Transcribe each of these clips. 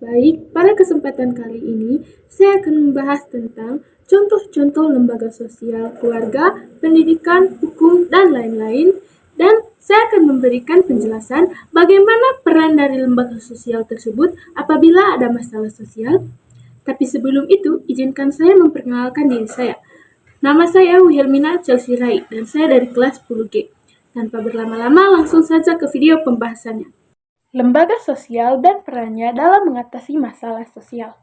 Baik, pada kesempatan kali ini saya akan membahas tentang contoh-contoh lembaga sosial, keluarga, pendidikan, hukum, dan lain-lain. Dan saya akan memberikan penjelasan bagaimana peran dari lembaga sosial tersebut apabila ada masalah sosial. Tapi sebelum itu, izinkan saya memperkenalkan diri saya. Nama saya Wilhelmina Chelsea Rai, dan saya dari kelas 10G. Tanpa berlama-lama, langsung saja ke video pembahasannya. Lembaga sosial dan perannya dalam mengatasi masalah sosial.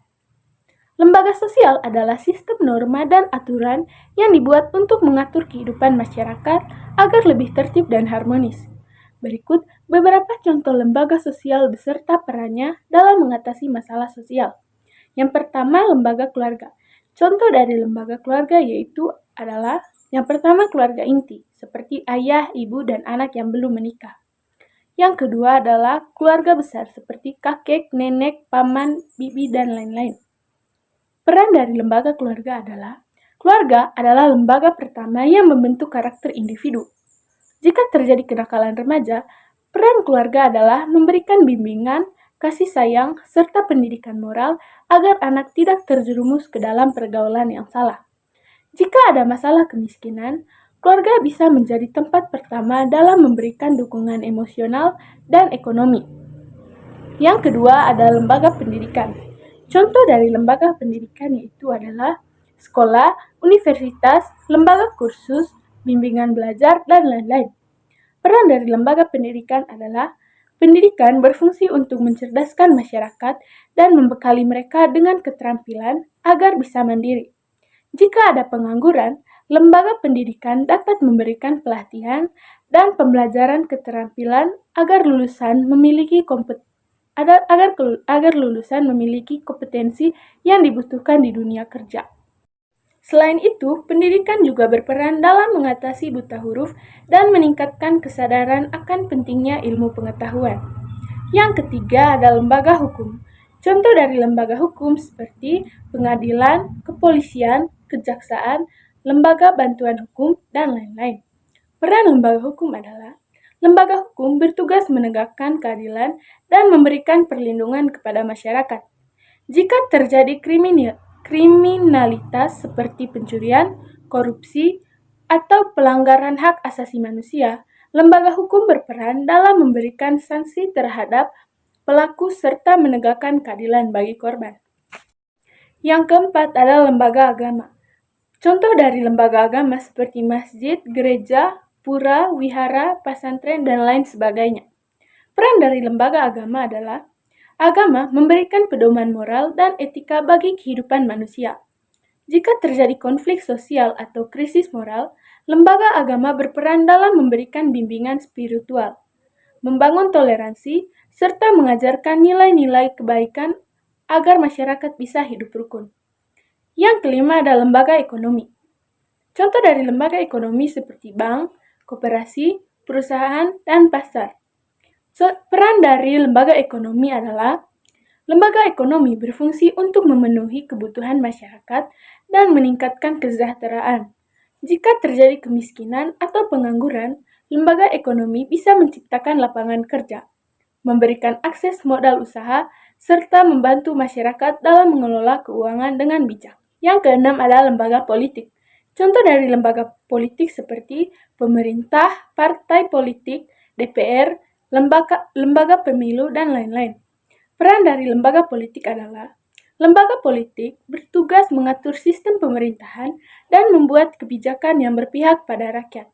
Lembaga sosial adalah sistem norma dan aturan yang dibuat untuk mengatur kehidupan masyarakat agar lebih tertib dan harmonis. Berikut beberapa contoh lembaga sosial beserta perannya dalam mengatasi masalah sosial. Yang pertama, lembaga keluarga. Contoh dari lembaga keluarga yaitu adalah yang pertama keluarga inti, seperti ayah, ibu, dan anak yang belum menikah. Yang kedua adalah keluarga besar seperti kakek, nenek, paman, bibi, dan lain-lain. Peran dari lembaga keluarga adalah lembaga pertama yang membentuk karakter individu. Jika terjadi kenakalan remaja, peran keluarga adalah memberikan bimbingan, kasih sayang, serta pendidikan moral agar anak tidak terjerumus ke dalam pergaulan yang salah. Jika ada masalah kemiskinan, keluarga bisa menjadi tempat pertama dalam memberikan dukungan emosional dan ekonomi. Yang kedua adalah lembaga pendidikan. Contoh dari lembaga pendidikan yaitu adalah sekolah, universitas, lembaga kursus, bimbingan belajar, dan lain-lain. Peran dari lembaga pendidikan adalah pendidikan berfungsi untuk mencerdaskan masyarakat dan membekali mereka dengan keterampilan agar bisa mandiri. Jika ada pengangguran, lembaga pendidikan dapat memberikan pelatihan dan pembelajaran keterampilan agar lulusan memiliki kompetensi yang dibutuhkan di dunia kerja. Selain itu, pendidikan juga berperan dalam mengatasi buta huruf dan meningkatkan kesadaran akan pentingnya ilmu pengetahuan. Yang ketiga adalah lembaga hukum. Contoh dari lembaga hukum seperti pengadilan, kepolisian, kejaksaan, lembaga bantuan hukum, dan lain-lain. Peran lembaga hukum adalah lembaga hukum bertugas menegakkan keadilan dan memberikan perlindungan kepada masyarakat. Jika terjadi kriminalitas seperti pencurian, korupsi, atau pelanggaran hak asasi manusia, lembaga hukum berperan dalam memberikan sanksi terhadap pelaku serta menegakkan keadilan bagi korban. Yang keempat adalah lembaga agama. Contoh dari lembaga agama seperti masjid, gereja, pura, wihara, pesantren, dan lain sebagainya. Peran dari lembaga agama adalah agama memberikan pedoman moral dan etika bagi kehidupan manusia. Jika terjadi konflik sosial atau krisis moral, lembaga agama berperan dalam memberikan bimbingan spiritual, membangun toleransi, serta mengajarkan nilai-nilai kebaikan agar masyarakat bisa hidup rukun. Yang kelima adalah lembaga ekonomi. Contoh dari lembaga ekonomi seperti bank, koperasi, perusahaan, dan pasar. Peran dari lembaga ekonomi adalah lembaga ekonomi berfungsi untuk memenuhi kebutuhan masyarakat dan meningkatkan kesejahteraan. Jika terjadi kemiskinan atau pengangguran, lembaga ekonomi bisa menciptakan lapangan kerja, memberikan akses modal usaha, serta membantu masyarakat dalam mengelola keuangan dengan bijak. Yang keenam adalah lembaga politik. Contoh dari lembaga politik seperti pemerintah, partai politik, DPR, lembaga pemilu, dan lain-lain. Peran dari lembaga politik adalah lembaga politik bertugas mengatur sistem pemerintahan dan membuat kebijakan yang berpihak pada rakyat.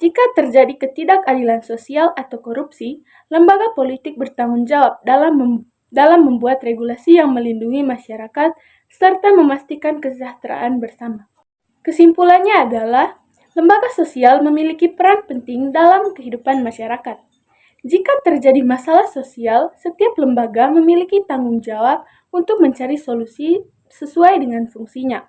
Jika terjadi ketidakadilan sosial atau korupsi, lembaga politik bertanggung jawab dalam membuat regulasi yang melindungi masyarakat serta memastikan kesejahteraan bersama. Kesimpulannya adalah, lembaga sosial memiliki peran penting dalam kehidupan masyarakat. Jika terjadi masalah sosial, setiap lembaga memiliki tanggung jawab untuk mencari solusi sesuai dengan fungsinya.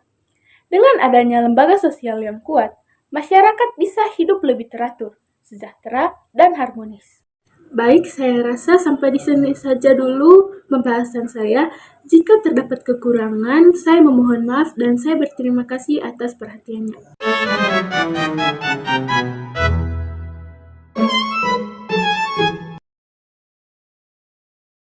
Dengan adanya lembaga sosial yang kuat, masyarakat bisa hidup lebih teratur, sejahtera, dan harmonis. Baik, saya rasa sampai di sini saja dulu pembahasan saya. Jika terdapat kekurangan, saya memohon maaf dan saya berterima kasih atas perhatiannya.